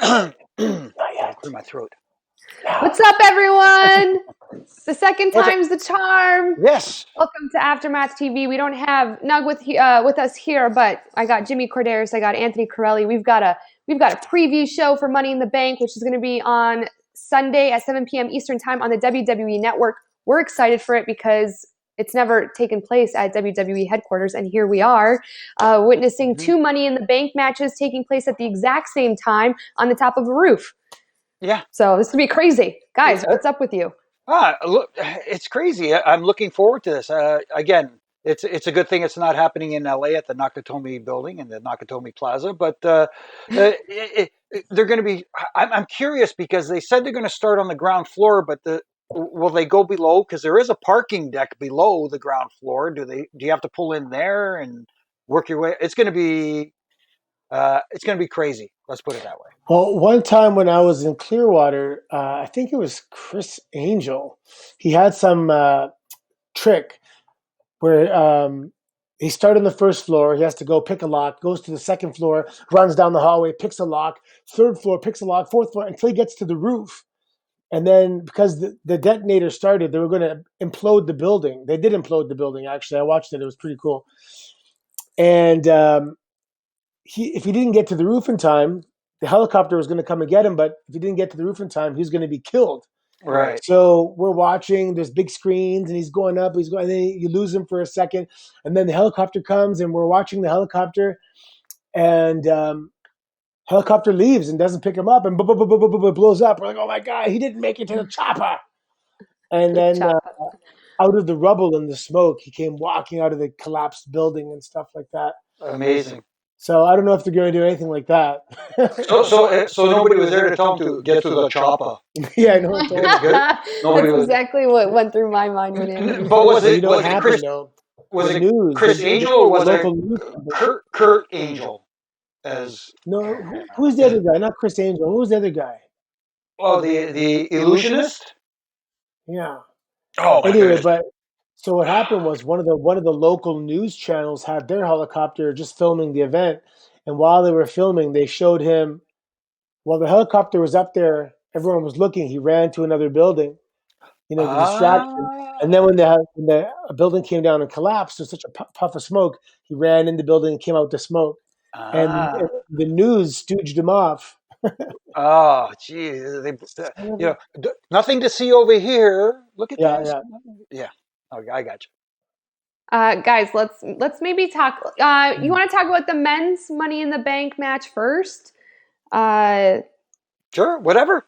Gotta clear my throat. What's up, everyone? The second time's the charm. Yes. Welcome to Aftermath TV. We don't have Nug with us here, but I got Jimmy Corderis, I got Anthony Corelli. We've got a preview show for Money in the Bank, which is going to be on Sunday at 7 p.m. Eastern Time on the WWE Network. We're excited for it because it's never taken place at WWE headquarters, and here we are witnessing two Money in the Bank matches taking place at the exact same time on the top of a roof. Yeah. So this will be crazy. Guys, what's up with you? Look, it's crazy. I'm looking forward to this. Again, it's a good thing it's not happening in LA at the Nakatomi building and the Nakatomi Plaza, but they're going to be. I'm curious because they said they're going to start on the ground floor, but will they go below? Because there is a parking deck below the ground floor. Do you have to pull in there and work your way? It's going to be crazy. Let's put it that way. Well, one time when I was in Clearwater, I think it was Chris Angel. He had some trick where he started on the first floor. He has to go pick a lock, goes to the second floor, runs down the hallway, picks a lock, third floor, picks a lock, fourth floor, until he gets to the roof. And then because the detonator started, they were going to implode the building. They did implode the building, actually. I watched it. It was pretty cool. And if he didn't get to the roof in time, the helicopter was going to come and get him, but if he didn't get to the roof in time, he was going to be killed. Right. So we're watching, there's big screens, and he's going up, and then you lose him for a second, and then the helicopter comes, and we're watching the helicopter, and helicopter leaves and doesn't pick him up, and blows up. We're like, oh my God, he didn't make it to the chopper. And then out of the rubble and the smoke, he came walking out of the collapsed building and stuff like that. Amazing. So I don't know if they're going to do anything like that. So nobody was there to tell him to get to the chopper. Yeah, no one told him. That's exactly what went through my mind when it. But was it? You know what happened though? Was it news? Chris Angel or was it Kurt Angel? Who's the other guy? Not Chris Angel. Who's the other guy? Oh, the illusionist. Yeah. Oh, anyway, but so what happened was one of the local news channels had their helicopter just filming the event, and while they were filming, they showed him while the helicopter was up there. Everyone was looking. He ran to another building, the distraction. And then when the building came down and collapsed, there's such a puff of smoke. He ran in the building and came out the smoke, and the news stooged him off. Oh, geez. Nothing to see over here. Look at this. Yeah. Okay, I got you. Guys, let's maybe talk. You want to talk about the men's Money in the Bank match first? Sure, whatever.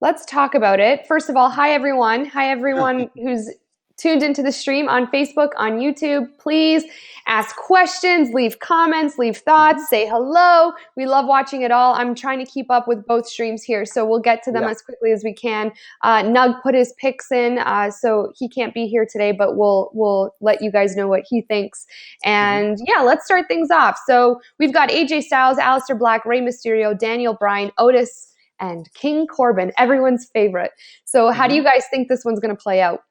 Let's talk about it. First of all, hi everyone. Hi everyone who's tuned into the stream on Facebook, on YouTube. Please ask questions, leave comments, leave thoughts, say hello. We love watching it all. I'm trying to keep up with both streams here, so we'll get to them as quickly as we can. Nug put his picks in, so he can't be here today, but we'll let you guys know what he thinks. And let's start things off. So we've got AJ Styles, Aleister Black, Rey Mysterio, Daniel Bryan, Otis, and King Corbin, everyone's favorite. So how do you guys think this one's going to play out?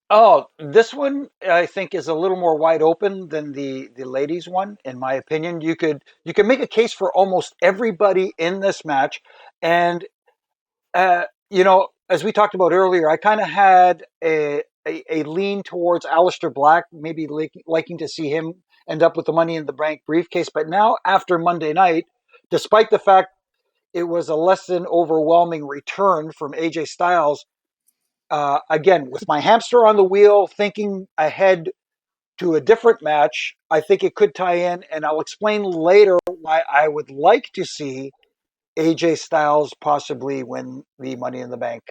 Oh, this one I think is a little more wide open than the ladies one, in my opinion. You could make a case for almost everybody in this match, and as we talked about earlier, I kind of had a lean towards Aleister Black, maybe liking to see him end up with the Money in the Bank briefcase. But now after Monday night, despite the fact it was a less than overwhelming return from AJ Styles. Again, with my hamster on the wheel, thinking ahead to a different match, I think it could tie in, and I'll explain later why I would like to see AJ Styles possibly win the Money in the Bank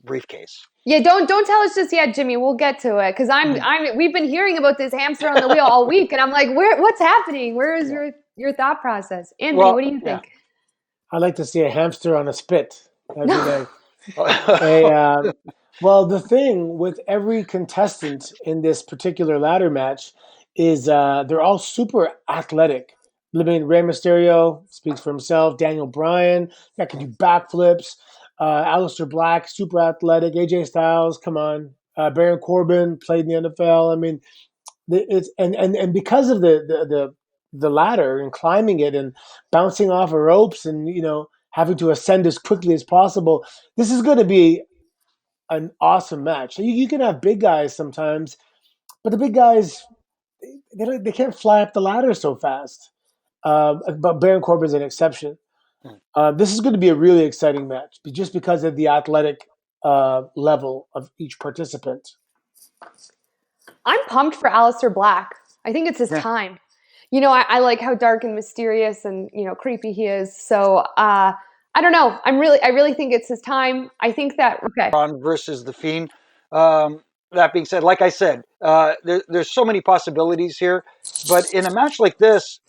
briefcase. Yeah, don't tell us just yet, Jimmy. We'll get to it because we've been hearing about this hamster on the wheel all week, and I'm like, what's happening? Where is your thought process, Anthony? What do you think? Yeah. I'd like to see a hamster on a spit. That'd be nice. Well, the thing with every contestant in this particular ladder match is they're all super athletic. I mean, Rey Mysterio speaks for himself. Daniel Bryan, that can do backflips. Aleister Black, super athletic. AJ Styles, come on. Baron Corbin played in the NFL. I mean, it's and because of the ladder and climbing it and bouncing off of ropes and having to ascend as quickly as possible. This is going to be an awesome match. So you can have big guys sometimes, but the big guys, they can't fly up the ladder so fast. But Baron Corbin's an exception. This is going to be a really exciting match, just because of the athletic level of each participant. I'm pumped for Aleister Black. I think it's his time. You know, I like how dark and mysterious and, you know, creepy he is. So I don't know. I really think it's his time. I think that Braun versus the Fiend. That being said, like I said, there's so many possibilities here. But in a match like this,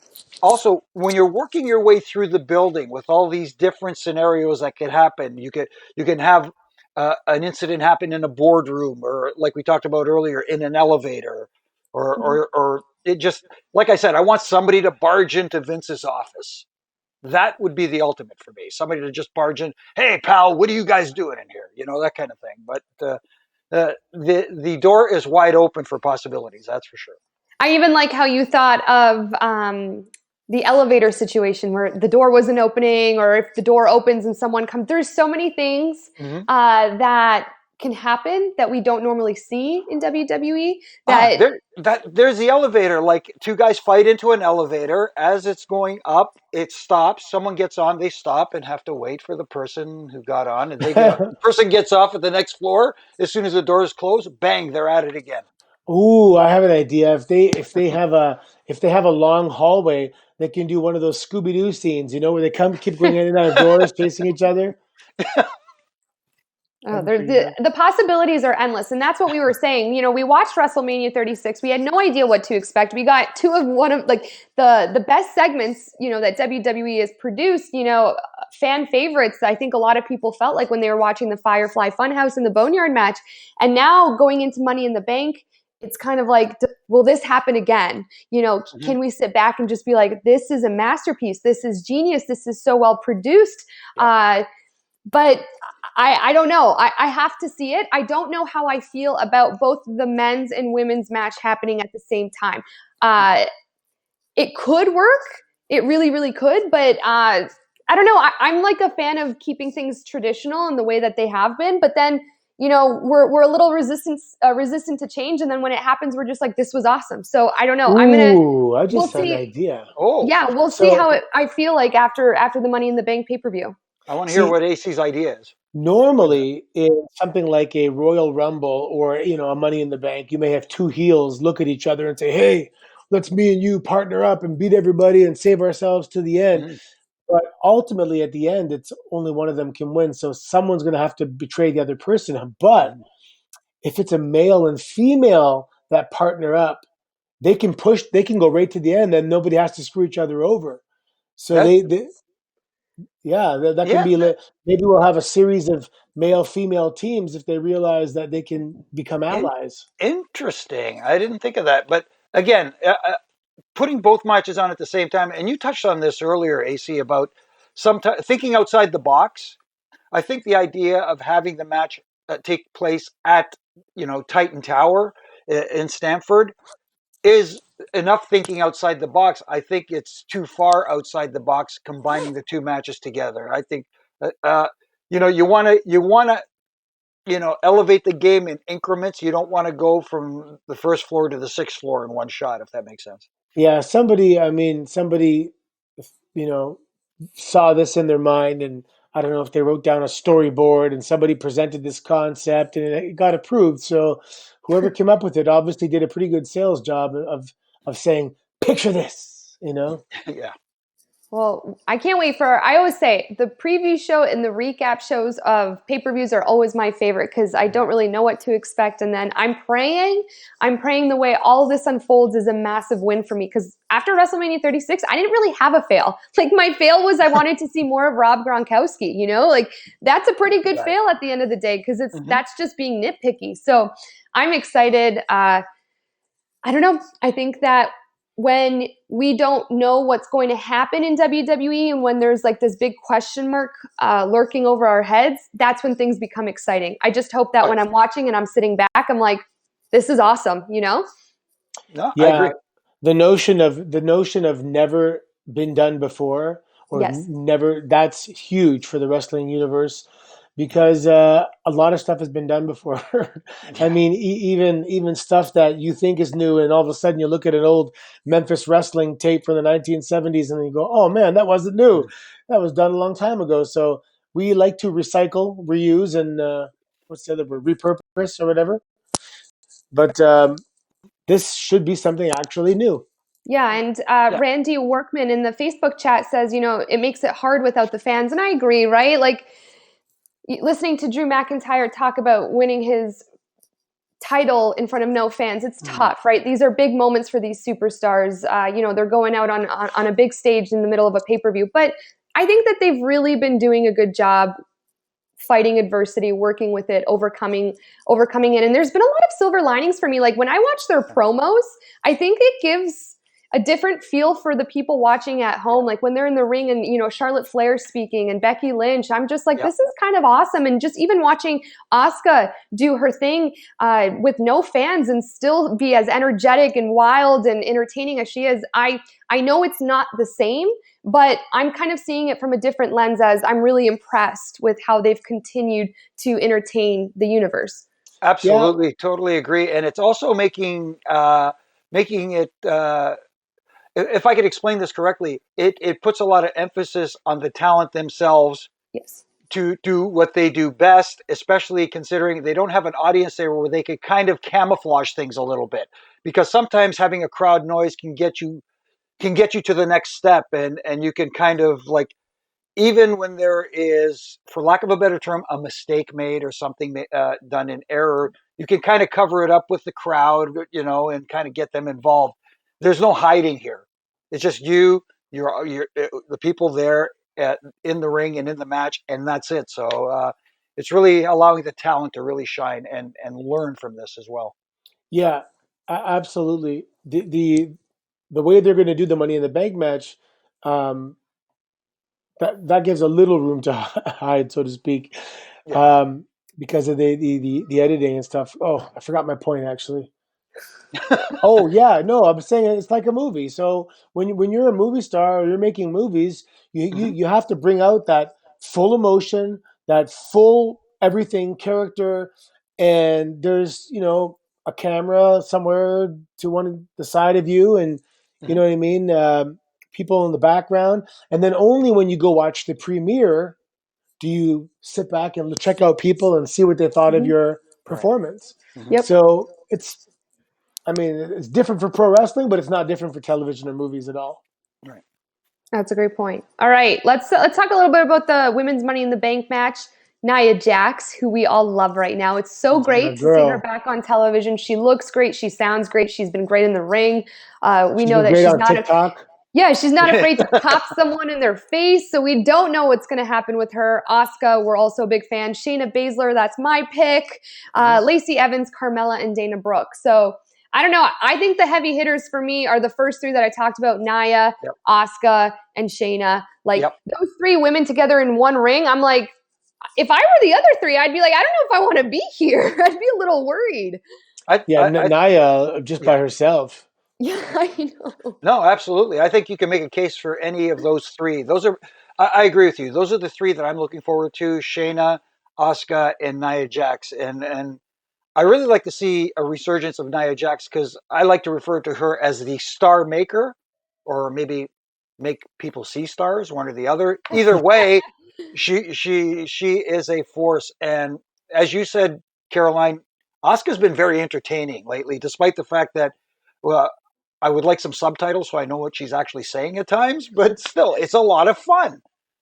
also when you're working your way through the building with all these different scenarios that could happen, you can have an incident happen in a boardroom, or like we talked about earlier, in an elevator, or it just, like I said, I want somebody to barge into Vince's office. That would be the ultimate for me. Somebody to just barge in. Hey, pal, what are you guys doing in here? You know, that kind of thing. But the door is wide open for possibilities. That's for sure. I even like how you thought of the elevator situation where the door wasn't opening, or if the door opens and someone comes. There's so many things that can happen that we don't normally see in WWE. There's the elevator. Like two guys fight into an elevator. As it's going up, it stops. Someone gets on. They stop and have to wait for the person who got on, and they get the person gets off at the next floor. As soon as the doors close, bang, they're at it again. Ooh, I have an idea. If they have a long hallway, they can do one of those Scooby Doo scenes, you know, where they keep going in and out of doors, chasing each other. Oh, the possibilities are endless, and that's what we were saying. You know, we watched WrestleMania 36. We had no idea what to expect. We got one of like the best segments, you know, that WWE has produced. You know, fan favorites. I think a lot of people felt like when they were watching the Firefly Funhouse and the Boneyard match, and now going into Money in the Bank, it's kind of like, will this happen again? You know, can we sit back and just be like, this is a masterpiece. This is genius. This is so well produced. Yep. But I don't know. I have to see it. I don't know how I feel about both the men's and women's match happening at the same time. It could work. It really, really could. But I don't know. I'm like a fan of keeping things traditional in the way that they have been. But then, you know, we're a little resistant to change. And then when it happens, we're just like, this was awesome. So I don't know. I just had an idea. We'll see how I feel like after the Money in the Bank pay-per-view. I want to hear what AC's idea is. Normally, in something like a Royal Rumble or, you know, a Money in the Bank, you may have two heels look at each other and say, "Hey, let's me and you partner up and beat everybody and save ourselves to the end." But ultimately, at the end, it's only one of them can win. So someone's going to have to betray the other person. But if it's a male and female that partner up, they can go right to the end, and nobody has to screw each other over. So that can be. Maybe we'll have a series of male-female teams if they realize that they can become allies. Interesting. I didn't think of that. But again, putting both matches on at the same time, and you touched on this earlier, AC, about thinking outside the box. I think the idea of having the match take place at, you know, Titan Tower in Stamford is enough thinking outside the box. I think it's too far outside the box combining the two matches together. I think you know, you want to you know, elevate the game in increments. You don't want to go from the first floor to the sixth floor in one shot, if that makes sense. Yeah, somebody, you know, saw this in their mind, and I don't know if they wrote down a storyboard and somebody presented this concept and it got approved. So whoever came up with it obviously did a pretty good sales job of saying, picture this, you know? Yeah. Well, I can't wait I always say the preview show and the recap shows of pay-per-views are always my favorite because I don't really know what to expect. And then I'm praying the way all this unfolds is a massive win for me, because after WrestleMania 36, I didn't really have a fail. Like, my fail was I wanted to see more of Rob Gronkowski, you know? Like, that's a pretty good fail at the end of the day, because that's just being nitpicky. So I'm excited. I don't know. I think that when we don't know what's going to happen in WWE, and when there's like this big question mark lurking over our heads, that's when things become exciting. I just hope that when I'm watching and I'm sitting back, I'm like, this is awesome, you know? No, yeah, I agree. The notion of never been done before, or Yes. never. That's huge for the wrestling universe because a lot of stuff has been done before. I Yeah. mean, even stuff that you think is new, and all of a sudden you look at an old Memphis wrestling tape from the 1970s, and you go, "Oh man, that wasn't new. Mhm. That was done a long time ago." So we like to recycle, reuse, and what's the other word? Repurpose or whatever. But this should be something actually new. Yeah, and Yeah. Randy Workman in the Facebook chat says, it makes it hard without the fans, and I agree, right? Like listening to Drew McIntyre talk about winning his title in front of no fans, it's Mhm. tough, right? These are big moments for these superstars. They're going out on a big stage in the middle of a pay-per-view, but I think that they've really been doing a good job fighting adversity, working with it, overcoming it. And there's been a lot of silver linings for me. Like when I watch their promos, I think it gives a different feel for the people watching at Yeah. home. Like when they're in the ring and Charlotte Flair speaking and Becky Lynch, I'm just like, Yeah. this is kind of awesome. And just even watching Asuka do her thing with no fans and still be as energetic and wild and entertaining as she is, I know it's not the same, but I'm kind of seeing it from a different lens as I'm really impressed with how they've continued to entertain the universe. Yeah, Absolutely, totally agree. And it's also making it. If I could explain this correctly, it puts a lot of emphasis on the talent themselves Yes. to do what they do best, especially considering they don't have an audience there where they could kind of camouflage things a little bit. Because sometimes having a crowd noise can get you to the next step, and you can kind of like, even when there is, for lack of a better term, a mistake made or something done in error, you can kind of cover it up with the crowd, and kind of get them involved. There's no hiding here. It's just you're the people there in the ring and in the match, and that's it. So it's really allowing the talent to really shine and learn from this as well. yeah, absolutely. The way they're going to do the Money in the Bank match, um, that gives a little room to hide, so to speak, Yeah. um, because of the editing and stuff. Oh, I forgot my point actually. Oh yeah, no, I'm saying it's like a movie. So when you're a movie star or you're making movies, Hmm. you have to bring out that full emotion, that full everything character, and there's a camera somewhere to one the side of you, and you Hmm. know what I mean. People in the background, and then only when you go watch the premiere do you sit back and check out people and see what they thought of Mhm. your Right. performance. Hmm. Yep. So I mean, it's different for pro wrestling, but it's not different for television or movies at all. Right. That's a great point. All right, let's talk a little bit about the women's Money in the Bank match. Nia Jax, who we all love right now. It's so Hmm. Our great to see her girl, back on television. She looks great. She sounds great. She's been great in the ring. We she's know been that great she's on not TikTok. yeah, she's not afraid to pop someone in their face. So we don't know what's going to happen with her. Asuka, we're also a big fan. Shayna Baszler, that's my pick. Hmm. Lacey Evans, Carmella, and Dana Brooke. So I don't know. I think the heavy hitters for me are the first three that I talked about: Nia, Yep. Asuka, and Shayna. Like Yep. those three women together in one ring. I'm like, if I were the other three, I'd be like, I don't know if I want to be here. I'd be a little worried. Yeah, Nyah just by Yeah. herself. Yeah, I know. No, absolutely. I think you can make a case for any of those three. I agree with you. Those are the three that I'm looking forward to: Shayna, Asuka, and Nia Jax. And I really like to see a resurgence of Nia Jax because I like to refer to her as the star maker, or maybe make people see stars, one or the other. Either way, she is a force. And as you said, Caroline, Asuka's been very entertaining lately, despite the fact that, well, I would like some subtitles so I know what she's actually saying at times. But still, it's a lot of fun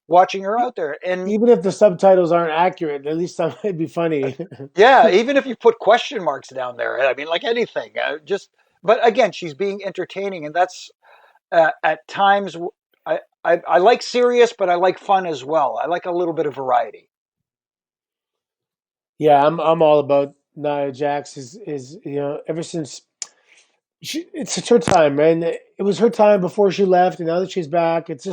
watching her out there. And Even if the subtitles aren't accurate, at least that might be funny. yeah, even if you put question marks down there, I mean, like anything, but again, she's being entertaining, and that's at times. I like serious, but I like fun as well. I like a little bit of variety. Yeah, I'm all about Nia Jax. Is ever since it's her time, man. It was her time before she left, and now that she's back, it's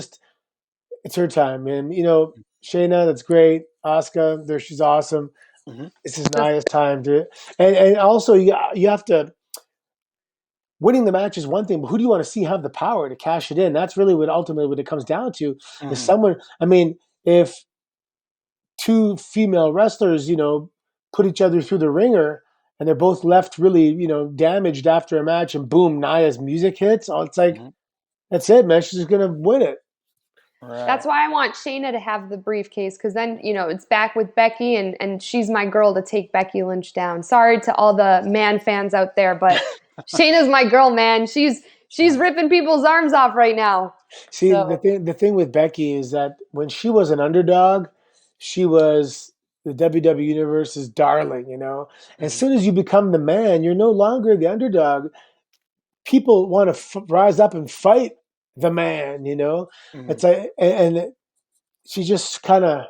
her time. And Shayna, that's great. Asuka, there she's awesome. Hmm. This is Nia's time to, and also you have to winning the match is one thing, but who do you want to see have the power to cash it in? That's really what ultimately what it comes down to. Is Mm-hmm. someone? I mean, if two female wrestlers, put each other through the ringer, and they're both left really, damaged after a match, and boom, Nia's music hits. Oh, it's like Mm-hmm. that's it, man. She's gonna win it. That's Right. why I want Shayna to have the briefcase because then, it's back with Becky and she's my girl to take Becky Lynch down. Sorry to all the man fans out there, but Shayna's my girl, man. She's ripping people's arms off right now. See, the So thing with Becky is that when she was an underdog, she was the WWE Universe's darling. As Mm-hmm. soon as you become the man, you're no longer the underdog. People want to rise up and fight the man. Mm-hmm. It's like, and she just kind of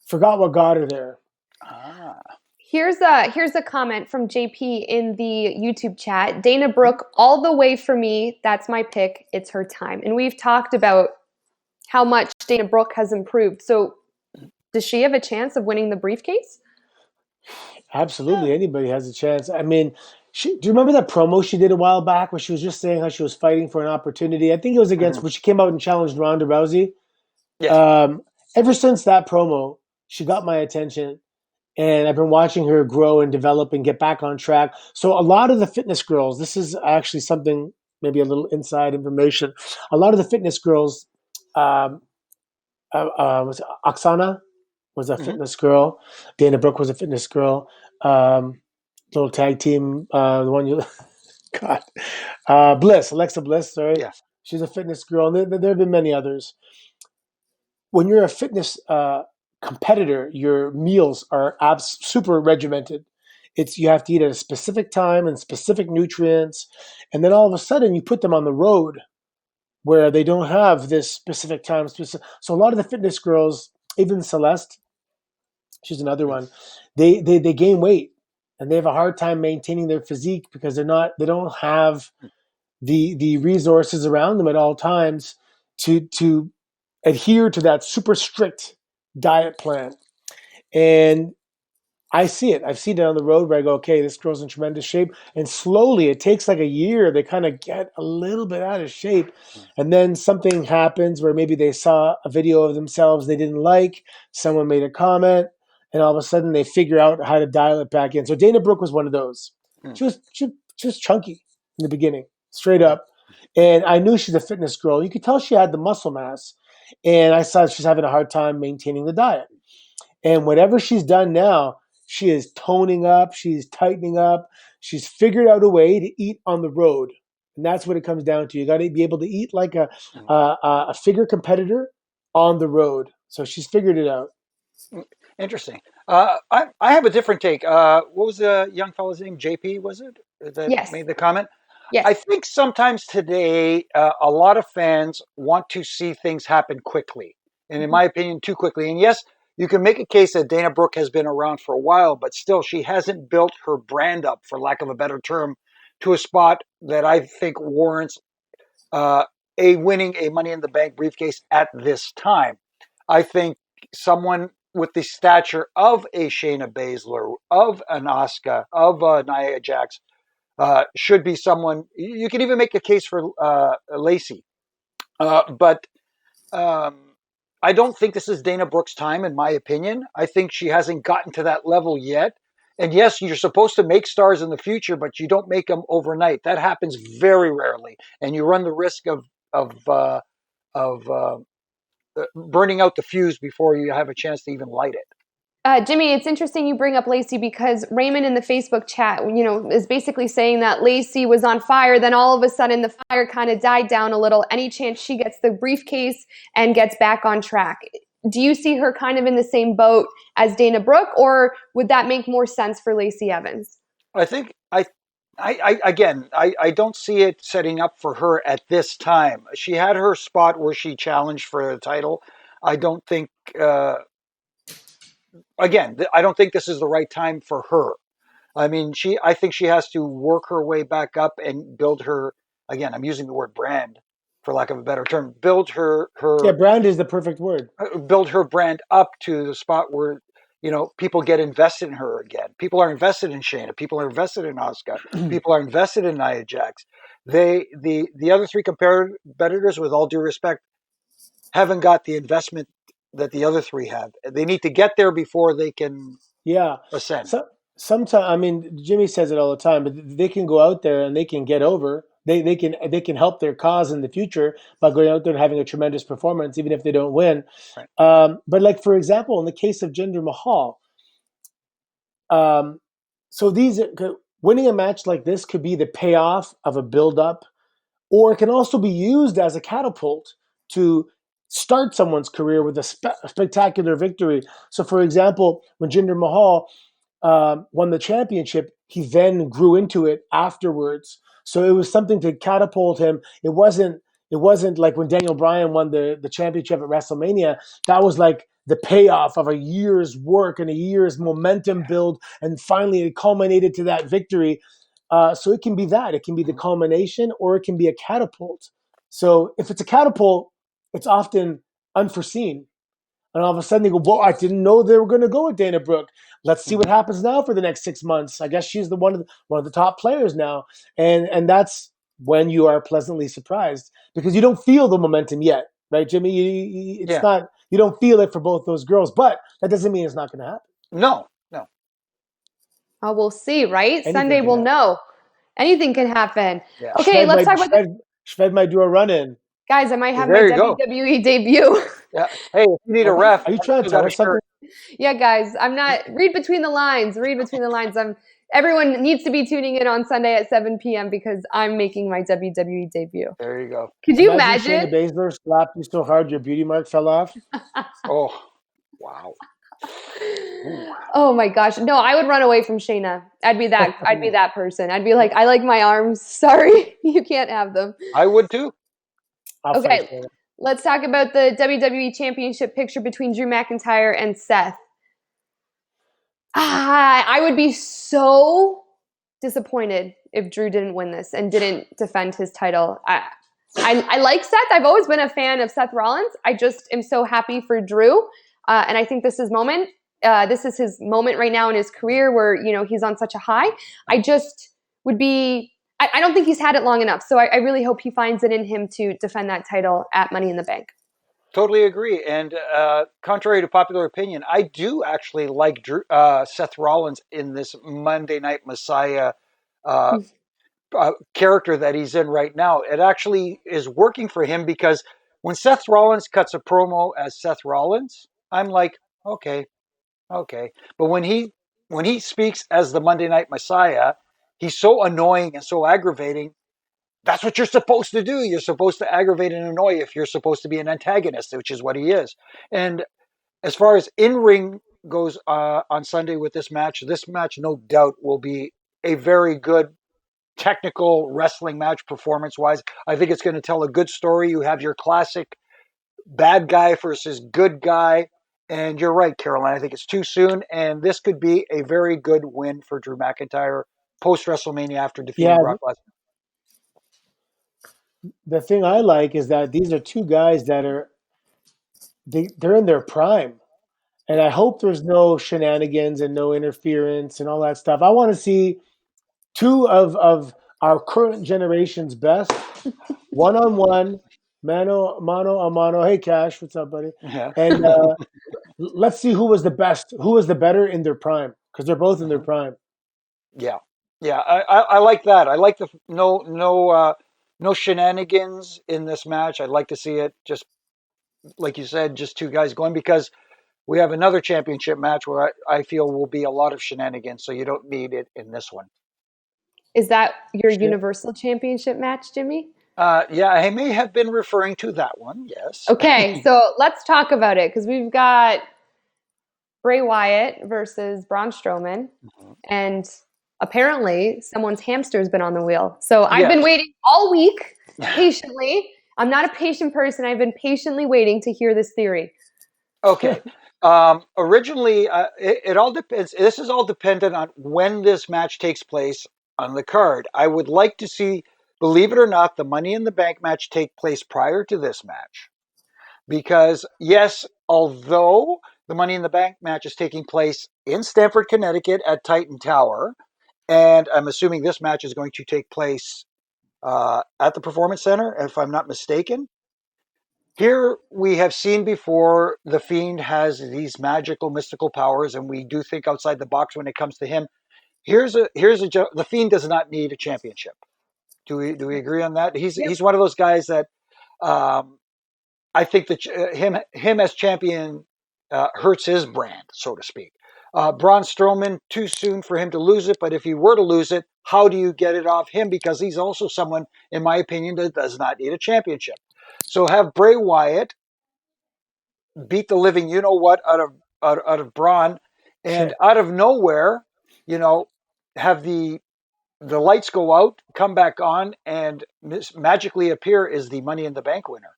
forgot what got her there. Ah. here's a comment from JP in the YouTube chat. Dana Brooke, all the way for me. That's my pick. It's her time. And we've talked about how much Dana Brooke has improved. So does she have a chance of winning the briefcase? Yeah. Absolutely, anybody has a chance. I mean, do you remember that promo she did a while back where she was just saying how she was fighting for an opportunity? I think it was against Mm-hmm. when she came out and challenged Ronda Rousey. Yes. Um, Ever since that promo, she got my attention, and I've been watching her grow and develop and get back on track. So a lot of the fitness girls, this is actually something maybe a little inside information. A lot of the fitness girls, um, was it Oksana was a Mm-hmm. fitness girl. Dana Brooke was a fitness girl. Um, Little tag team, the one you, God, Alexa Bliss. Sorry, Yes. she's a fitness girl. And there have been many others. When you're a fitness competitor, your meals are super regimented. It's you have to eat at a specific time and specific nutrients, and then all of a sudden you put them on the road where they don't have this specific time. So a lot of the fitness girls, even Celeste, she's another one. They gain weight and they have a hard time maintaining their physique because they don't have the resources around them at all times to adhere to that super strict diet plan. And I see it. I've seen it on the road where I go, okay, this girl's in tremendous shape. And slowly, it takes like a year, they kind of get a little bit out of shape. And then something happens where maybe they saw a video of themselves they didn't like, someone made a comment, and all of a sudden they figure out how to dial it back in. So Dana Brooke was one of those. Mm-hmm. She was chunky in the beginning, straight up. And I knew she's a fitness girl. You could tell she had the muscle mass. And I saw she's having a hard time maintaining the diet. And whatever she's done now, she is toning up, she's tightening up, she's figured out a way to eat on the road. And that's what it comes down to. You got to be able to eat like Mm-hmm. a figure competitor on the road. So she's figured it out. Interesting. I have a different take. What was the young fellow's name? JP, was it, that Yes. made the comment? Yes. I think sometimes today, a lot of fans want to see things happen quickly, and in Mhm. my opinion, too quickly. And yes, you can make a case that Dana Brooke has been around for a while, but still, she hasn't built her brand up, for lack of a better term, to a spot that I think warrants uh, winning a Money in the Bank briefcase at this time. I think someone with the stature of a Shayna Baszler, of an Asuka, of Nia Jax, should be someone. You can even make a case for Lacey, but um, I don't think this is Dana Brooke's time, in my opinion. I think she hasn't gotten to that level yet. And yes, you're supposed to make stars in the future, but you don't make them overnight. That happens very rarely, and you run the risk of burning out the fuse before you have a chance to even light it. Jimmy, it's interesting you bring up Lacey because Raymond in the Facebook chat, is basically saying that Lacey was on fire. Then all of a sudden, the fire kind of died down a little. Any chance she gets the briefcase and gets back on track? Do you see her kind of in the same boat as Dana Brooke, or would that make more sense for Lacey Evans? I think I don't see it setting up for her at this time. She had her spot where she challenged for the title. I don't think I don't think this is the right time for her. I mean, I think she has to work her way back up and build her. Again, I'm using the word brand for lack of a better term. Yeah, brand is the perfect word. Build her brand up to the spot where people get invested in her again. People are invested in Shayna. People are invested in Asuka. People are invested in Nia Jax. The other three competitors, with all due respect, haven't got the investment that the other three have. They need to get there before they can Yeah. ascend. So sometimes, I mean, Jimmy says it all the time, but they can go out there and they can get over. They can help their cause in the future by going out there and having a tremendous performance, even if they don't win. Right. But like for example, in the case of Jinder Mahal, so winning a match like this could be the payoff of a build up, or it can also be used as a catapult to start someone's career with a spectacular victory. So, for example, when Jinder Mahal won the championship, he then grew into it afterwards. So it was something to catapult him. It wasn't like when Daniel Bryan won the championship at WrestleMania. That was like the payoff of a year's work and a year's momentum build, and finally it culminated to that victory. So it can be that. It can be the culmination, or it can be a catapult. So if it's a catapult, it's often unforeseen. And all of a sudden they go, "Whoa, I didn't know they were going to go with Dana Brooke. Let's see what happens now for the next 6 months. I guess she's one of the top players now." And that's when you are pleasantly surprised, because you don't feel the momentum yet, right, Jimmy? It's Yeah. not, you don't feel it for both those girls, but that doesn't mean it's not going to happen. No. Oh, we'll see, right? Anything Sunday can we'll happen. know. Anything can happen. Yeah. Okay, let's talk about the Shved might do a run in. guys. I might have my There you go. WWE debut. Yeah. Hey, if you need a ref, Are you I trying to still tell got a us something? shirt. Yeah, guys, I'm not read between the lines. Read between the lines. Everyone needs to be tuning in on Sunday at 7 p.m. because I'm making my WWE debut. There you go. Could you Imagine Shayna imagine? Baszler slapped you so hard your beauty mark fell off. Oh, wow. Ooh. Oh my gosh. No, I would run away from Shayna. I'd be that person. I'd be like, I like my arms. Sorry, you can't have them. I would too. I'll fight Okay, Shayna. let's talk about the WWE Championship picture between Drew McIntyre and Seth. I would be so disappointed if Drew didn't win this and didn't defend his title. I like Seth. I've always been a fan of Seth Rollins. I just am so happy for Drew, and I think this is moment. This is his moment right now in his career where he's on such a high. I just would be. I don't think he's had it long enough, so I really hope he finds it in him to defend that title at Money in the Bank. Totally agree. And contrary to popular opinion, I do actually like Seth Rollins in this Monday Night Messiah uh, character that he's in right now. It actually is working for him, because when Seth Rollins cuts a promo as Seth Rollins, I'm like, okay, okay. But when he speaks as the Monday Night Messiah, he's so annoying and so aggravating. That's what you're supposed to do. You're supposed to aggravate and annoy if you're supposed to be an antagonist, which is what he is. And as far as in ring goes on Sunday with this match no doubt will be a very good technical wrestling match performance wise. I think it's going to tell a good story. You have your classic bad guy versus good guy. And you're right, Caroline. I think it's too soon. And this could be a very good win for Drew McIntyre post WrestleMania after defeating Yeah, Brock Lesnar. the thing I like is that these are two guys that they're in their prime. And I hope there's no shenanigans and no interference and all that stuff. I want to see two of our current generation's best, one on one, mano a mano. Hey, Cash, what's up, buddy? Yeah. And let's see who was the best, who was the better in their prime, because they're both in their prime. Yeah, yeah, I like that. I like the no shenanigans in this match. I'd like to see it just like you said, just two guys going, because we have another championship match where I feel will be a lot of shenanigans. So you don't need it in this one. Is that your Shit. Universal Championship match, Jimmy? Yeah, I may have been referring to that one. Yes. Okay, so let's talk about it because we've got Bray Wyatt versus Braun Strowman, and apparently someone's hamster's been on the wheel. So I've been Yes. waiting all week patiently. I'm not a patient person. I've been patiently waiting to hear this theory. Okay. Originally, it all depends. This is all dependent on when this match takes place on the card. I would like to see, believe it or not, the Money in the Bank match take place prior to this match. Because, yes, although the Money in the Bank match is taking place in Stamford, Connecticut at Titan Tower. And I'm assuming this match is going to take place at the Performance Center, if I'm not mistaken. Here we have seen before the Fiend has these magical, mystical powers, and we do think outside the box when it comes to him. The Fiend does not need a championship. Do we agree on that? Yep. He's one of those guys that um, I think that him as champion hurts his brand, so to speak. Braun Strowman, too soon for him to lose it, but if he were to lose it, how do you get it off him? Because he's also someone, in my opinion, that does not need a championship. So have Bray Wyatt beat the living you know what out of Braun, and out of nowhere, you know, have the lights go out, come back on, and magically appear as the Money in the Bank winner.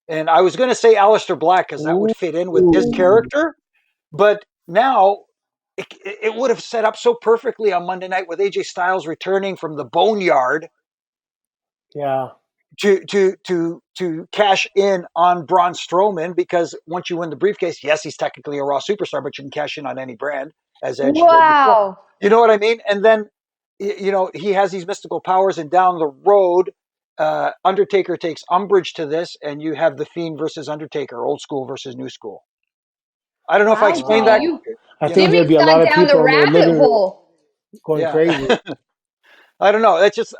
And I was going to say Aleister Black because that would fit in with his Ooh. character, but now it would have set up so perfectly on Monday night with AJ Styles returning from the boneyard Yeah. to cash in on Braun Strowman, because once you win the briefcase, yes, he's technically a Raw superstar, but you can cash in on any brand as Edge did before. Wow. You know what I mean? And then he has these mystical powers, and down the road, Undertaker takes umbrage to this, and you have the Fiend versus Undertaker, old school versus new school. I don't know if I Wow, explained Jimmy, that. Wow. you I You know, think there'd Jimmy's be a lot gone of down the people in their rabbit living room hole. going yeah. crazy. I don't know. That's just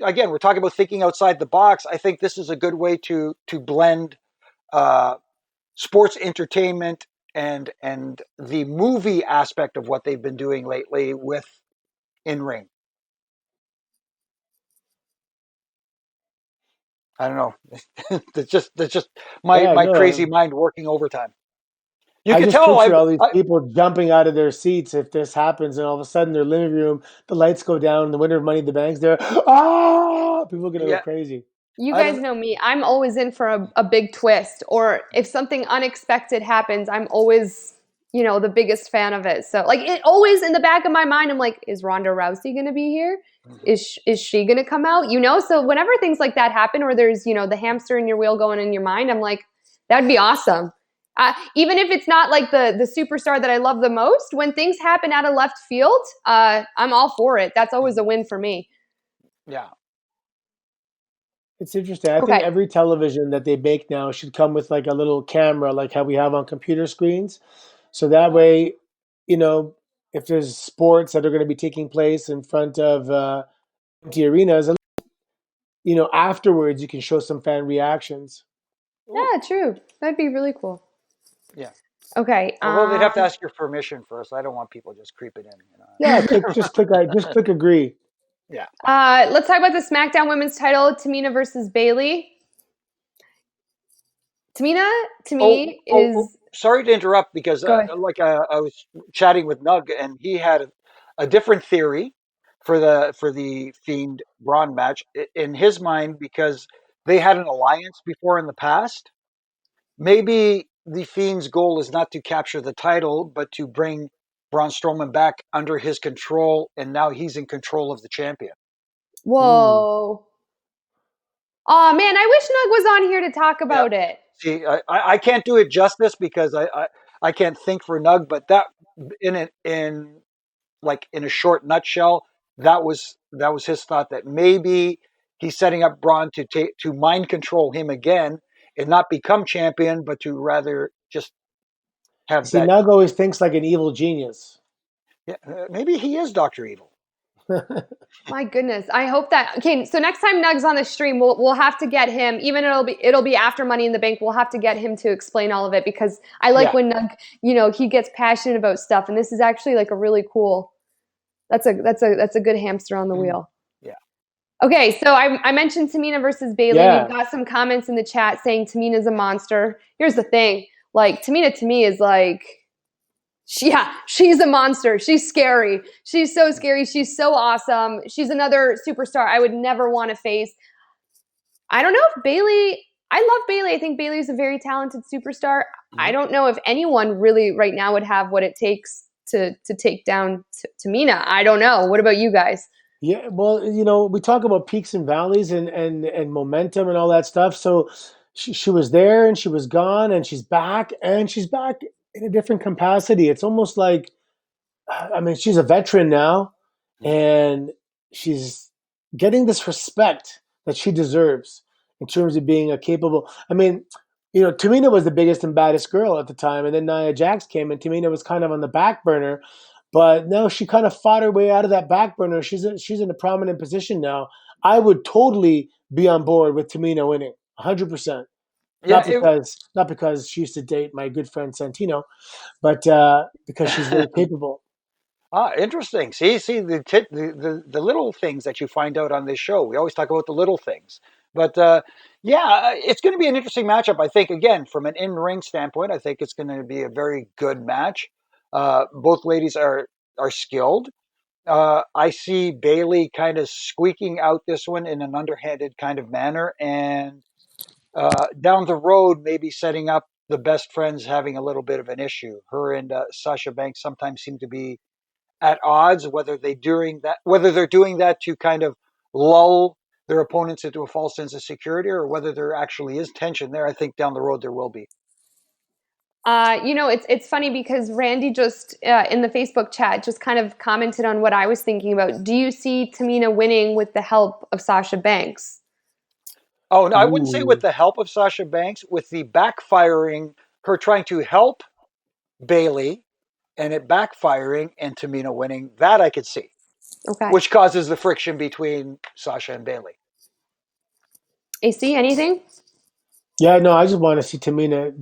again, we're talking about thinking outside the box. I think this is a good way to blend uh, sports entertainment and the movie aspect of what they've been doing lately with in ring. I don't know. That's just Yeah, my crazy no. mind working overtime. You I can just tell picture all these people jumping out of their seats if this happens, and all of a sudden their living room, the lights go down, and the winner of Money in the Bank's there. Ah! People are gonna go yeah. crazy. You I guys don't. know me. I'm always in for a big twist, or if something unexpected happens, I'm always, the biggest fan of it. So, like, it always in the back of my mind, I'm like, is Ronda Rousey going to be here? Is she going to come out? So whenever things like that happen, or there's, the hamster in your wheel going in your mind, I'm like, that'd be awesome. Even if it's not like the superstar that I love the most, when things happen out of left field, I'm all for it. That's always a win for me. Yeah. It's interesting. I think Okay. every television that they make now should come with like a little camera, like how we have on computer screens. So that way, you know, if there's sports that are going to be taking place in front of empty arenas, afterwards you can show some fan reactions. Ooh. Yeah, true. That'd be really cool. Yeah. Okay. Although they'd have to ask your permission first. I don't want people just creeping in. Yeah, just click agree. Yeah. Let's talk about the SmackDown Women's Title: Tamina versus Bayley. Tamina, to Oh, me, oh, is sorry to interrupt because good. I was chatting with Nug, and he had a different theory for the Fiend Braun match in his mind, because they had an alliance before in the past. Maybe the Fiend's goal is not to capture the title, but to bring Braun Strowman back under his control, and now he's in control of the champion. Ooh. Whoa. Oh man, I wish Nug was on here to talk Yeah. about it. See, I can't do it justice because I can't think for Nug, but that in like in a short nutshell, that was his thought, that maybe he's setting up Braun to mind control him again and not become champion, but to rather just have See, that. Nug always thinks like an evil genius. Yeah, maybe he is Doctor Evil. My goodness, I hope that. Okay, so next time Nug's on the stream, we'll have to get him. Even it'll be after Money in the Bank. We'll have to get him to explain all of it, because I like Yeah. when Nug, he gets passionate about stuff, and this is actually like a really cool. That's a good hamster on the wheel. Yeah. Okay, so I mentioned Tamina versus Bayley. We've Yeah. got some comments in the chat saying Tamina's a monster. Here's the thing, like Tamina to me is like, she's a monster. She's scary. She's so scary. She's so awesome. She's another superstar I would never want to face. I don't know if Bayley. I love Bayley. I think Bayley's a very talented superstar. I Mhm. don't know if anyone really right now would have what it takes to take down Tamina. I don't know. What about you guys? Yeah, well, we talk about peaks and valleys and momentum and all that stuff. So she was there and she was gone and she's back in a different capacity. It's almost like, I mean, she's a veteran now, and she's getting this respect that she deserves in terms of being a capable. I mean, Tamina was the biggest and baddest girl at the time, and then Nia Jax came, and Tamina was kind of on the back burner. But no, she kind of fought her way out of that back burner. She's in a prominent position now. I would totally be on board with Tamina winning, 100%. Yeah, it, Not because she used to date my good friend Santino, but because she's very capable. Interesting. See the little things that you find out on this show. We always talk about the little things, but yeah, it's going to be an interesting matchup. I think again, from an in-ring standpoint, I think it's going to be a very good match. Both ladies are skilled. I see Bailey kind of squeaking out this one in an underhanded kind of manner, and down the road, maybe setting up the best friends having a little bit of an issue. Her and Sasha Banks sometimes seem to be at odds, whether they're doing that to kind of lull their opponents into a false sense of security, or whether there actually is tension there. I think down the road there will be. It's funny because Randy just in the Facebook chat just kind of commented on what I was thinking about. Do you see Tamina winning with the help of Sasha Banks? Oh, no, I wouldn't say with Ooh. the help of Sasha Banks, with the backfiring, her trying to help Bailey and it backfiring and Tamina winning, that I could see, Okay. which causes the friction between Sasha and Bailey. AC, anything? Yeah, no, I just want to see Tamina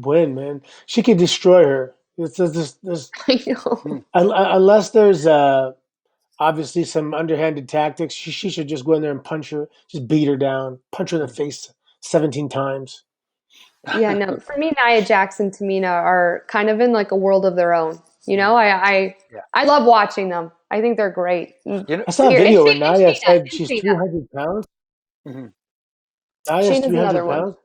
win, man. She could destroy her. I know. Unless there's obviously some underhanded tactics, she should just go in there and punch her, just beat her down, punch her in the face 17 times. Yeah, no. For me, Nia Jax and Tamina are kind of in like a world of their own. You know, Yeah. I love watching them. I think they're great. You know, I saw a Here, video where And Naya said And she's Shayna. 300 pounds. mhm. Naya's Shayna's 300 another one. pounds.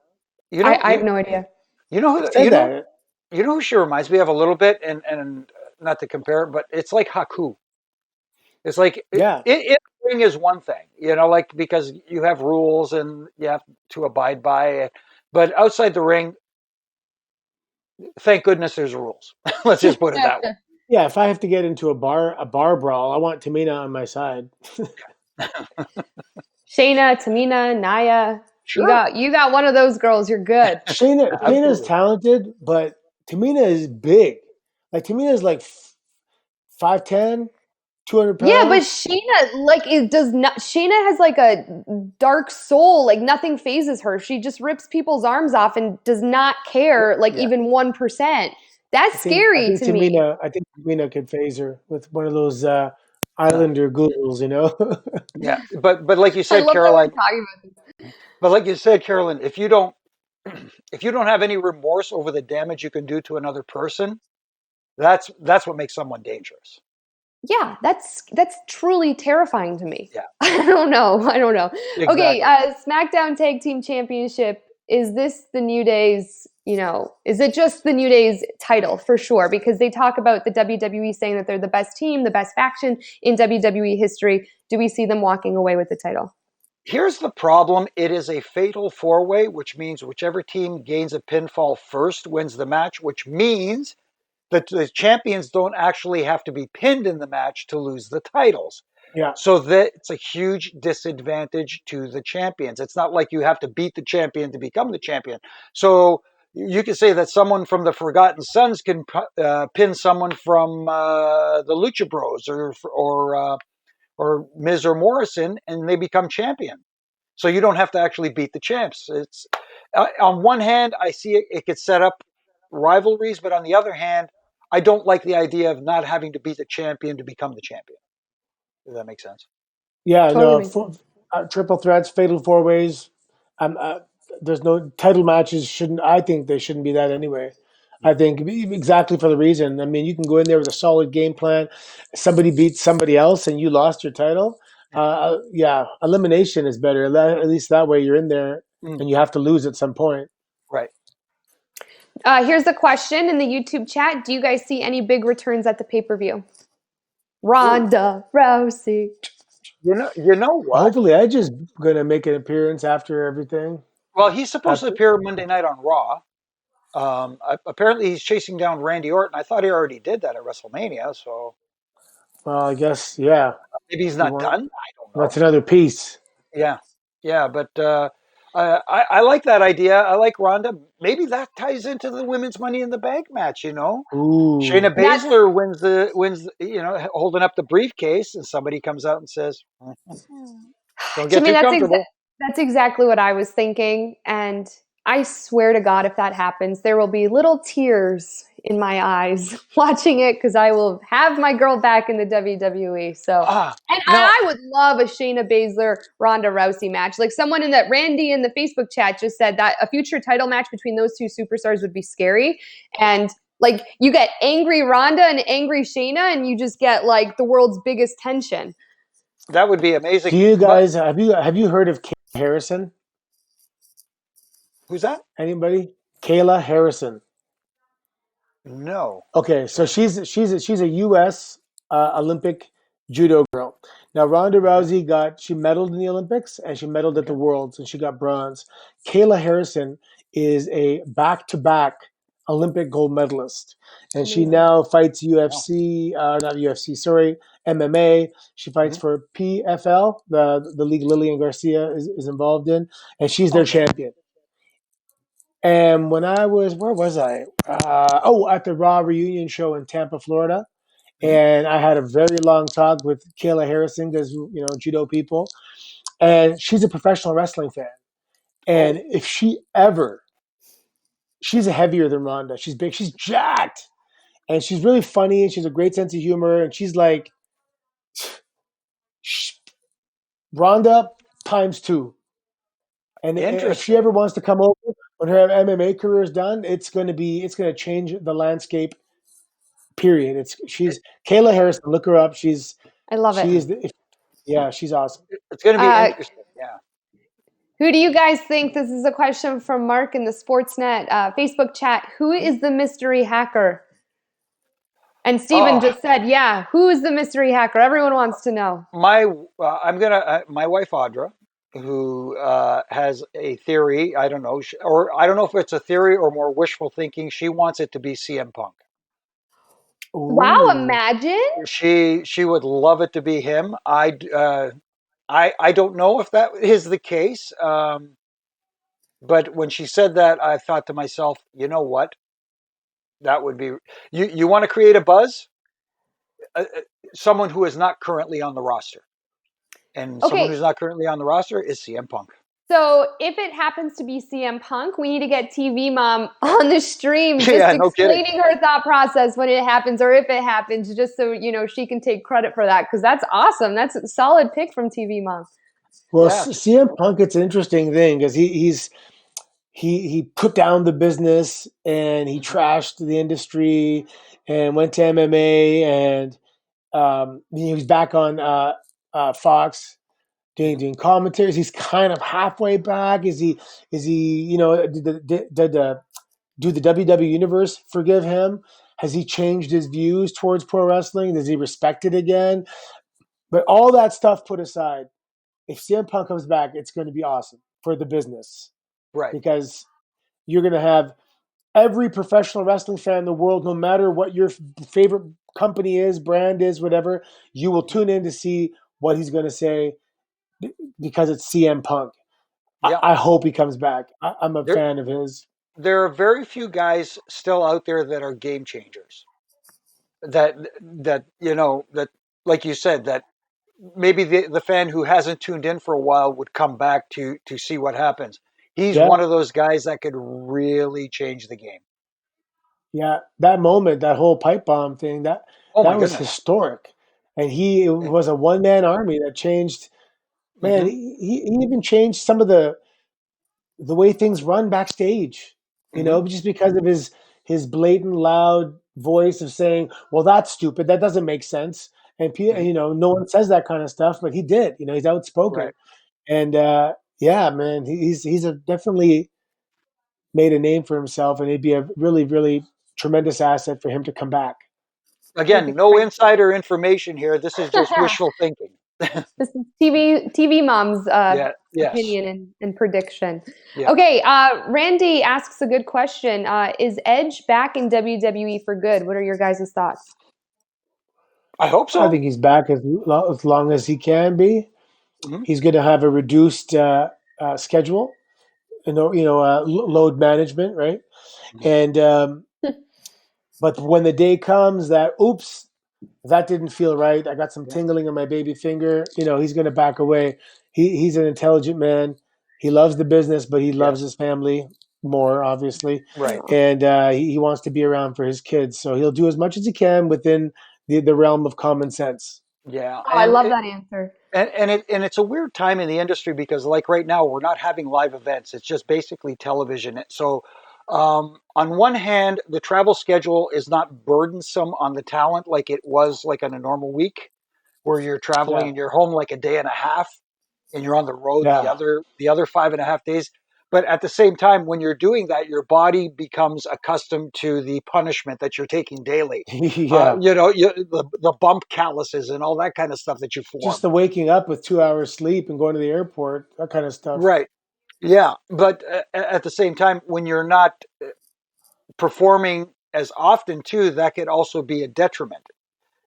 you know, I have no idea. you know, It who, said that. you know who she reminds me of a little bit, and not to compare, but it's like Haku. It's like Yeah. in the ring is one thing, like because you have rules and you have to abide by it. But outside the ring, thank goodness there's rules. Let's just put it that way. Yeah, if I have to get into a bar brawl, I want Tamina on my side. Shayna, Tamina, Nia. Sure, You got one of those girls. You're good. Shayna's absolutely. talented, but Tamina is big. Like Tamina is like 5'10", 200 Yeah, but pounds. Shayna, like, it does not. Shayna has like a dark soul. Like, nothing phases her. She just rips people's arms off and does not care, like, Yeah, even 1%. That's scary to me. I think Tamina could phase her with one of those uh, Islander googles, you know. yeah. But like you I said, love that we're Caroline. talking about this. But like you said, Carolyn, if you don't if you don't have any remorse over the damage you can do to another person, that's what makes someone dangerous. Yeah, that's truly terrifying to me. Yeah, I don't know. I don't know. Okay, exactly. SmackDown Tag Team Championship. Is this the New Day's? Is it just the New Day's title for sure? Because they talk about the WWE saying that they're the best team, the best faction in WWE history. Do we see them walking away with the title? Here's the problem. It is a fatal four-way, which means whichever team gains a pinfall first wins the match, which means that the champions don't actually have to be pinned in the match to lose the titles. Yeah, So that it's a huge disadvantage to the champions. It's not like you have to beat the champion to become the champion. So you could say that someone from the Forgotten Sons can pin someone from the Lucha Bros or Miz or Morrison, and they become champion. So you don't have to actually beat the champs. It's on one hand, I see it could set up rivalries, but on the other hand, I don't like the idea of not having to beat the champion to become the champion. Does that make sense? yeah, Totally no, makes sense. triple threats, fatal four ways. Um, uh, there's no title matches. Shouldn't I think they shouldn't be that anyway. I think exactly for the reason. I mean, you can go in there with a solid game plan. Somebody beats somebody else, and you lost your title. Yeah, elimination is better. At least that way you're in there, Mm, and you have to lose at some point. right. Here's the question in the YouTube chat. Do you guys see any big returns at the pay-per-view? Ooh, Ronda Rousey. you know what? Hopefully, Edge is going to make an appearance after everything. Well, he's supposed to After, appear Monday night on Raw. Apparently, he's chasing down Randy Orton. I thought he already did that at WrestleMania, so well, I guess yeah. maybe he's You not want done. I don't know. That's another piece. Yeah, yeah, but I like that idea. I like Ronda. Maybe that ties into the women's Money in the Bank match. Ooh, Shayna That's Baszler wins. Holding up the briefcase, and somebody comes out and says, "Don't get Jimmy, too comfortable." that's exactly what I was thinking. And I swear to God, if that happens, there will be little tears in my eyes watching it because I will have my girl back in the WWE. So, Ah, and now I would love a Shayna Baszler Ronda Rousey match. Like someone in that Randy in the Facebook chat just said that a future title match between those two superstars would be scary. And like you get angry Ronda and angry Shayna, and you just get like the world's biggest tension. that would be amazing. do you But guys have you heard of Kayla Harrison? who's that? Anybody? Kayla Harrison. No. Okay, so she's a U.S. Olympic judo girl. Now Ronda Okay. Rousey she medaled in the Olympics and she medaled at the Okay. Worlds and she got bronze. Kayla Harrison is a back-to-back Olympic gold medalist, and she Amazing. now fights Wow. UFC, not UFC, sorry, MMA. She fights Mhm. for PFL, the league Lillian Garcia is involved in, and she's their Okay. champion. And when I was, where was I? At the Raw reunion show in Tampa, Florida. Mhm. And I had a very long talk with Kayla Harrison because, judo people. And she's a professional wrestling fan. Oh, And if she's heavier than Ronda. She's big, she's jacked. And she's really funny and she's a great sense of humor. And she's like Ronda times two. And if she interesting. ever wants to come over when her MMA career is done, it's going to change the landscape. Period. She's Kayla Harrison. Look her up. I love it. She is yeah. She's awesome. It's going to be Uh, interesting. Yeah. who do you guys think? This is a question from Mark in the Sportsnet Facebook chat. Who Mhm. is the mystery hacker? And Steven Oh, just said, yeah, who is the mystery hacker? Everyone wants to know. my wife Audra, who has a theory. I don't know, or I don't know if it's a theory or more wishful thinking. She wants it to be CM Punk. Wow, Ooh. imagine. She would love it to be him. I don't know if that is the case. But when she said that, I thought to myself, you know what? That would be you want to create a buzz? Someone who is not currently on the roster, and someone Okay, who's not currently on the roster is CM Punk. so if it happens to be CM Punk, we need to get TV Mom on the stream just Yeah, no kidding. explaining her thought process when it happens or if it happens, just so she can take credit for that because that's awesome. That's a solid pick from TV Mom. Well, Yeah. CM Punk, it's an interesting thing because he put down the business and he Mhm. trashed the industry and went to MMA and he was back on Fox Mhm. doing commentaries. He's kind of halfway back. Is he do the WWE Universe forgive him? Has he changed his views towards pro wrestling? Does he respect it again? But all that stuff put aside, if CM Punk comes back, it's going to be awesome for the business Right. because you're going to have every professional wrestling fan in the world, no matter what your favorite company is, brand is, whatever, you will Mhm. tune in to see what he's going to say because it's CM Punk. Yeah. I hope he comes back. I'm a There fan of his. there are very few guys still out there that are game changers. That that like you said that maybe the fan who hasn't tuned in for a while would come back to see what happens. He's Yeah, one of those guys that could really change the game. yeah. That moment, that whole pipe bomb thing, that Oh my that was goodness. historic. And he was a one man army that changed. Man, Hmm. he even changed some of the way things run backstage, Hmm. just because of his blatant loud voice of saying, "Well, that's stupid. That doesn't make sense." And Hmm. no one says that kind of stuff, but he did. He's outspoken, Right. and yeah, man, he's definitely made a name for himself, and it'd be a really, really tremendous asset for him to come back. It'd Again, be no crazy. insider information here. This is just wishful thinking. This is TV mom's Yeah. Yes. opinion and prediction. Yeah. Okay, Randy asks a good question. Is Edge back in WWE for good? What are your guys' thoughts? I hope I so. think he's back as long as he can be. Hmm. He's going to have a reduced schedule, load management, right? And but when the day comes that, oops, that didn't feel right. I got some Yeah. tingling on my baby finger. He's going to back away. He's an intelligent man. He loves the business, but he Yeah. loves his family more, obviously, Right. and he wants to be around for his kids. So he'll do as much as he can within the realm of common sense. Yeah. Oh, I love that answer. And it's a weird time in the industry because like right now we're not having live events. It's just basically television. So on one hand, the travel schedule is not burdensome on the talent like it was like on a normal week, where you're traveling Yeah, and you're home like a day and a half, and you're on the road yeah, the other 5.5 days. But at the same time, when you're doing that, your body becomes accustomed to the punishment that you're taking daily. yeah. The bump calluses and all that kind of stuff that you Just form. the waking up with 2 hours sleep and going to the airport, that kind of stuff. Right. Yeah. But at the same time, when you're not performing as often too, that could also be a detriment.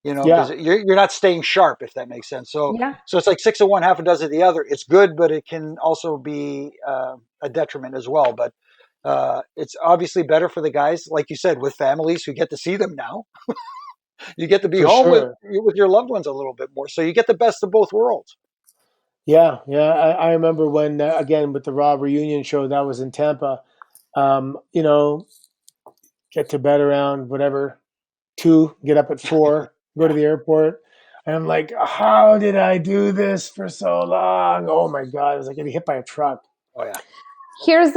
Because Yeah, you're not staying sharp, if that makes sense. Yeah. So it's like six of one, half a dozen of the other. It's good, but it can also be a detriment as well. But it's obviously better for the guys, like you said, with families who get to see them now. You get to be for home sure. with your loved ones a little bit more, so you get the best of both worlds. Yeah, yeah. I remember when, again, with the Raw reunion show that was in Tampa, um, you know, get to bed around whatever, 2, get up at 4, go Yeah. to the airport. And I'm like, how did I do this for so long? Oh my God. It was like getting hit by a truck. Oh yeah. Here's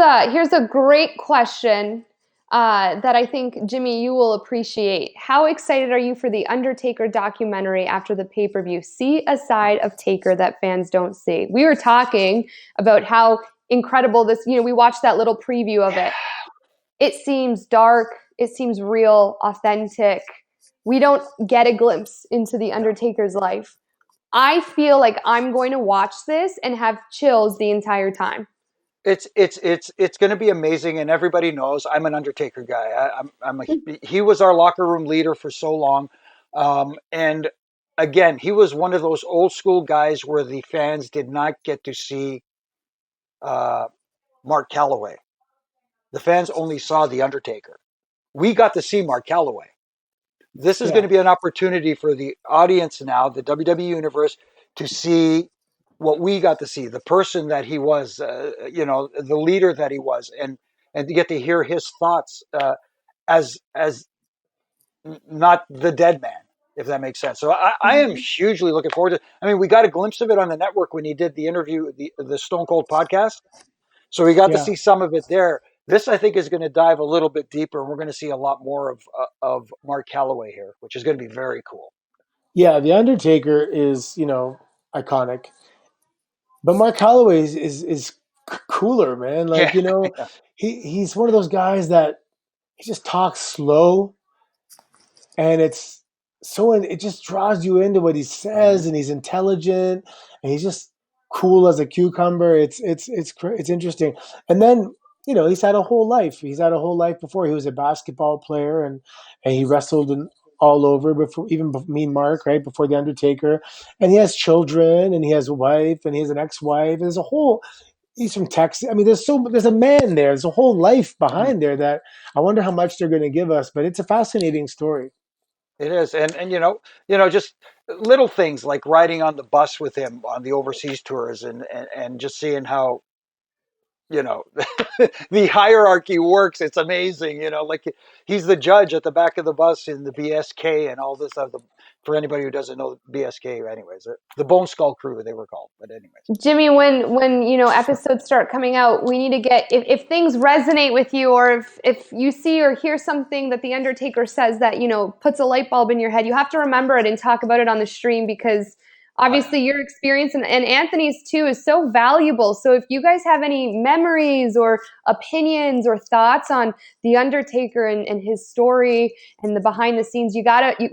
a great question that I think Jimmy you will appreciate. How excited are you for the Undertaker documentary after the pay-per-view? See a side of Taker that fans don't see. We were talking about how incredible this. We watched that little preview of it. It seems dark. It seems real, authentic. We don't get a glimpse into the No. Undertaker's life. I feel like I'm going to watch this and have chills the entire time. It's going to be amazing, and everybody knows I'm an Undertaker guy. He was our locker room leader for so long, and again, he was one of those old school guys where the fans did not get to see uh, Mark Calloway. The fans only saw the Undertaker. We got to see Mark Calloway. This is going Yeah. to be an opportunity for the audience now, the WWE universe, to see what we got to see, the person that he was, the leader that he was, and to get to hear his thoughts as not the dead man, if that makes sense. So I am hugely looking forward to. I mean, we got a glimpse of it on the network when he did the interview, the Stone Cold podcast. So we got to Yeah. see some of it there. This, I think, is going to dive a little bit deeper, and we're going to see a lot more of Mark Calloway here, which is going to be very cool. Yeah. The Undertaker is, iconic. But Mark Holloway is cooler, man. Like, Yeah, he's one of those guys that he just talks slow, and it just draws you into what he Mhm. says, and he's intelligent, and he's just cool as a cucumber. It's interesting. And then, he's had a whole life. He's had a whole life before. He was a basketball player, and he wrestled all over before, even me and Mark, right before the Undertaker. And he has children, and he has a wife, and he has an ex-wife. There's a whole. He's from Texas. I mean, there's a man there. There's a whole life Mhm. behind there that I wonder how much they're going to give us. But it's a fascinating story. It is, and just little things like riding on the bus with him on the overseas tours, and just seeing how you know the hierarchy works. It's amazing. Like he's the judge at the back of the bus in the BSK and all this stuff. For anybody who doesn't know BSK, anyways, the Bone Skull Crew they were called. But anyways, Jimmy, when episodes start coming out, we need to get if things resonate with you, or if you see or hear something that the Undertaker says that puts a light bulb in your head, you have to remember it and talk about it on the stream because obviously your experience and Anthony's too is so valuable. So if you guys have any memories or opinions or thoughts on The Undertaker and his story and the behind the scenes, you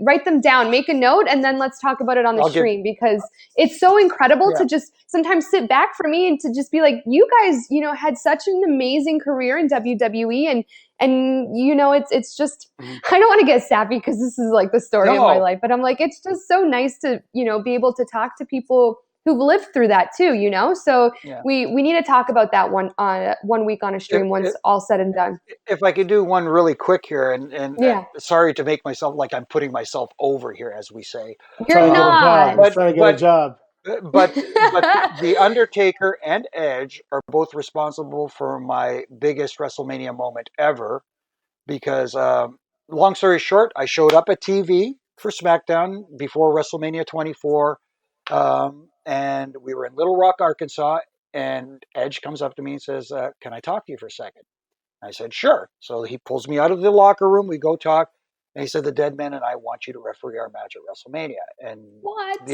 write them down, make a note, and then let's talk about it on the stream, because it's so incredible to just sometimes sit back for me and to just be like, you guys, had such an amazing career in WWE, and it's just, I don't want to get sappy because this is like the story of my life, but I'm like, it's just so nice to, be able to talk to people who've lived through that too, So we need to talk about that one week on a stream once all said and done. If I could do one really quick here, and sorry to make myself like I'm putting myself over here, as we say. You're not. He's trying to get a job. But the Undertaker and Edge are both responsible for my biggest WrestleMania moment ever, because long story short, I showed up at TV for Smackdown before WrestleMania 24, and we were in Little Rock, Arkansas, and Edge comes up to me and says, "Can I talk to you for a second?" I said, "Sure." So he pulls me out of the locker room. We go talk. And he said, "The Dead Man and I want you to referee our match at WrestleMania." And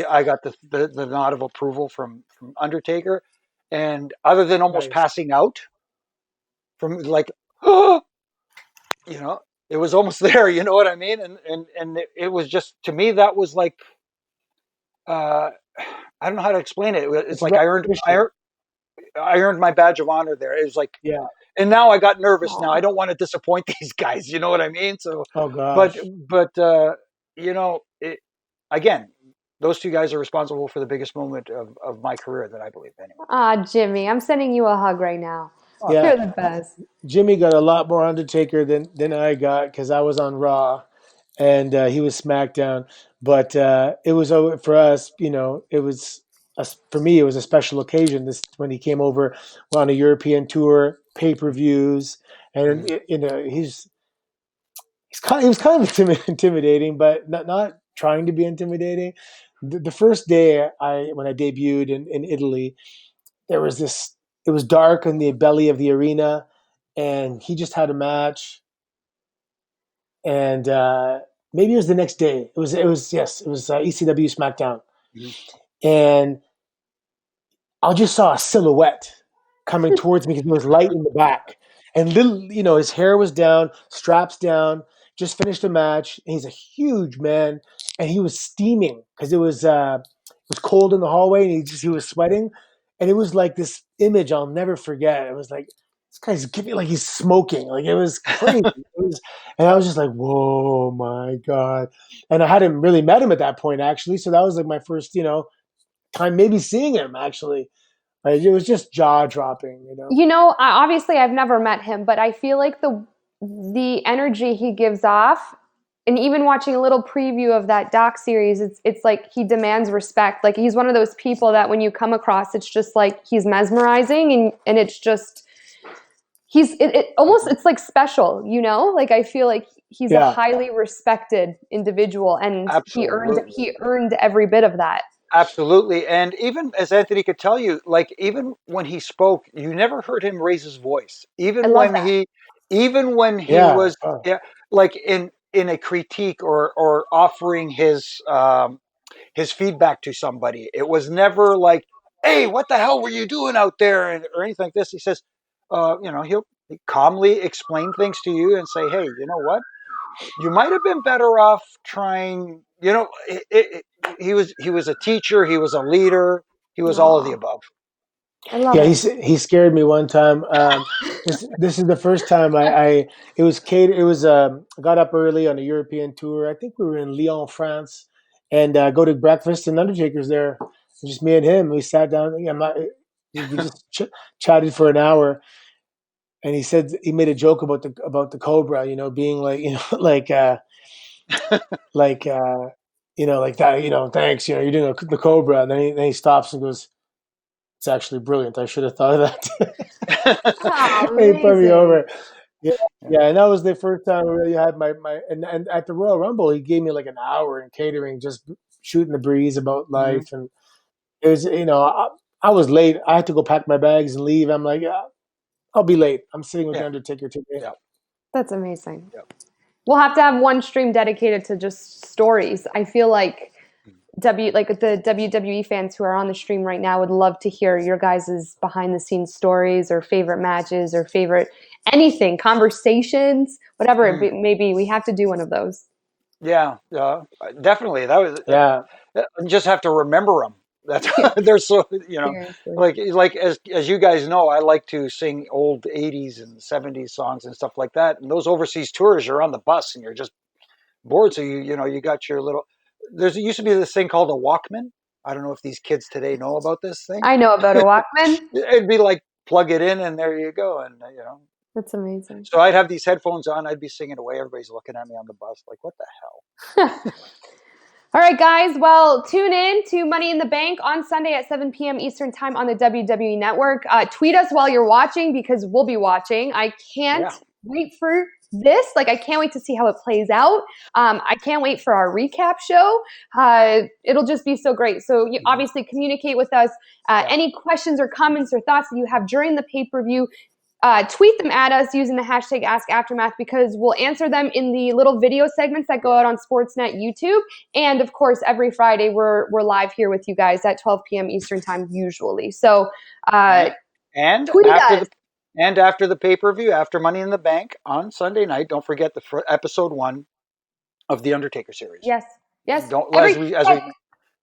I got the nod of approval from Undertaker. And other than almost passing out from like, it was almost there. You know what I mean? And it was just, to me, that was like, I don't know how to explain it. It's like I earned my badge of honor there. It was like, and now I got nervous. Now I don't want to disappoint these guys. You know what I mean? So, but again, those two guys are responsible for the biggest moment of my career that I believe. Anyway. Jimmy, I'm sending you a hug right now. You're the best. Jimmy got a lot more Undertaker than I got, because I was on Raw, and he was SmackDown. But it was for us. It was. For me, it was a special occasion. This when he came over on a European tour, pay-per-views, and he was kind of intimidating, but not trying to be intimidating. The first day when I debuted in Italy, there was this. It was dark in the belly of the arena, and he just had a match, and maybe it was the next day. It was ECW SmackDown, and I just saw a silhouette coming towards me because there was light in the back. And his hair was down, straps down, just finished a match. And he's a huge man, and he was steaming because it was cold in the hallway, and he was sweating. And it was like this image I'll never forget. It was like, this guy's giving, like he's smoking. Like, it was crazy. And I was just like, whoa, my God. And I hadn't really met him at that point, actually. So that was like my first, time maybe seeing him, actually. It was just jaw dropping, Obviously I've never met him, but I feel like the energy he gives off, and even watching a little preview of that doc series, it's like he demands respect. Like, he's one of those people that when you come across, it's just like he's mesmerizing, and it's just it's like special, Like, I feel like he's a highly respected individual, and he earned every bit of that. Absolutely. And even as Anthony could tell you, like, even when he spoke, you never heard him raise his voice. Even when he was like in a critique or offering his feedback to somebody, it was never like, "Hey, what the hell were you doing out there?" or anything like this. He says, he'll calmly explain things to you and say, "Hey, you know what? You might have been better off trying." He was a teacher. He was a leader. He was all of the above. I love it. He scared me one time. This is the first time it was catered. It was I got up early on a European tour. I think we were in Lyon, France, and go to breakfast, and Undertaker's there. Just me and him. We sat down. We just chatted for an hour, and he made a joke about the Cobra, being like, like like like that, thanks, you're doing the Cobra, and then he stops and goes, "It's actually brilliant. I should have thought of that." He put me over. Yeah, and that was the first time I really had my and at the Royal Rumble, he gave me like an hour in catering, just shooting the breeze about life, and it was, I was late. I had to go pack my bags and leave. I'm like, I'll be late. I'm sitting with the Undertaker today. Yeah. That's amazing. We'll have to have one stream dedicated to just stories. I feel like like the WWE fans who are on the stream right now would love to hear your guys' behind the scenes stories or favorite matches or favorite anything, conversations, whatever it may be. We have to do one of those. Yeah, definitely. That was Yeah. you just have to remember them. That's they're so Seriously. like as you guys know, I like to sing old '80s and '70s songs and stuff like that. And those overseas tours, you're on the bus and you're just bored, so you got your little. There used to be this thing called a Walkman. I don't know if these kids today know about this thing. I know about a Walkman. It'd be like plug it in and there you go, and That's amazing. So I'd have these headphones on. I'd be singing away. Everybody's looking at me on the bus, like, what the hell? All right, guys. Well, tune in to Money in the Bank on Sunday at 7 p.m. Eastern Time on the WWE Network. Tweet us while you're watching because we'll be watching. I can't wait for this. Like, I can't wait to see how it plays out. I can't wait for our recap show. It'll just be so great. So you obviously communicate with us. Any questions or comments or thoughts that you have during the pay-per-view, tweet them at us using the hashtag AskAftermath because we'll answer them in the little video segments that go out on Sportsnet YouTube. And of course, every Friday we're live here with you guys at 12 p.m. Eastern Time usually. So and tweet us. And after the pay-per-view, after Money in the Bank on Sunday night, don't forget the episode 1 of the Undertaker series. Yes. Don't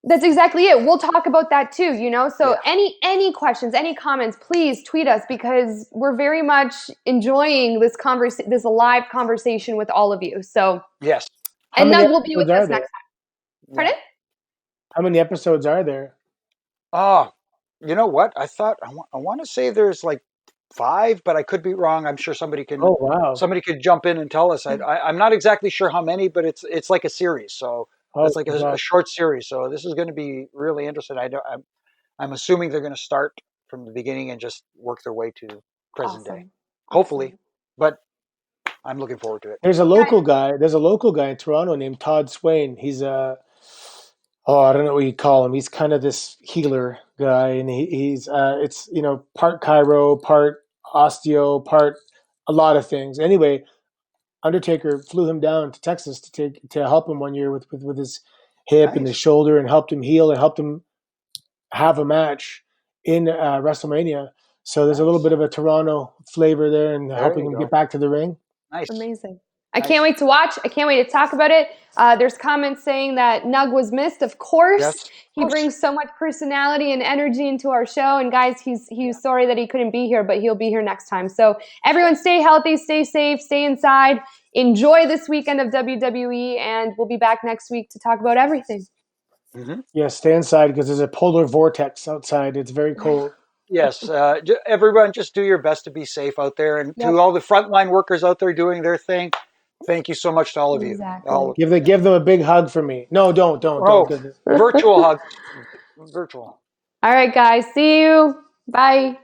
That's exactly it. We'll talk about that too, So any questions, any comments, please tweet us because we're very much enjoying this live conversation with all of you. So yes. And Nug will be with us next time. Pardon? How many episodes are there? You know what? I want to say there's like 5, but I could be wrong. I'm sure somebody can. Oh wow! Somebody could jump in and tell us. I'm not exactly sure how many, but it's like a series. So it's like a short series. So this is going to be really interesting. I'm assuming they're going to start from the beginning and just work their way to present day. Hopefully, but I'm looking forward to it. There's a local guy. There's a local guy in Toronto named Todd Swain. He's I don't know what you call him. He's kind of this healer guy, and he's it's part chiro, part osteo, part a lot of things. Anyway, Undertaker flew him down to Texas to help him one year with his hip and his shoulder, and helped him heal and helped him have a match in WrestleMania. So there's a little bit of a Toronto flavor there, and helping him get back to the ring. Nice. Amazing. I can't wait to watch. I can't wait to talk about it. There's comments saying that Nug was missed. Of course, he brings so much personality and energy into our show. And guys, he's sorry that he couldn't be here, but he'll be here next time. So everyone stay healthy, stay safe, stay inside. Enjoy this weekend of WWE, and we'll be back next week to talk about everything. Mm-hmm. Yeah, stay inside because there's a polar vortex outside. It's very cold. Yes, everyone, just do your best to be safe out there, and to all the frontline workers out there doing their thing. Thank you so much to all of you. Give them a big hug for me. No, don't. Virtual hug. Virtual. All right, guys. See you. Bye.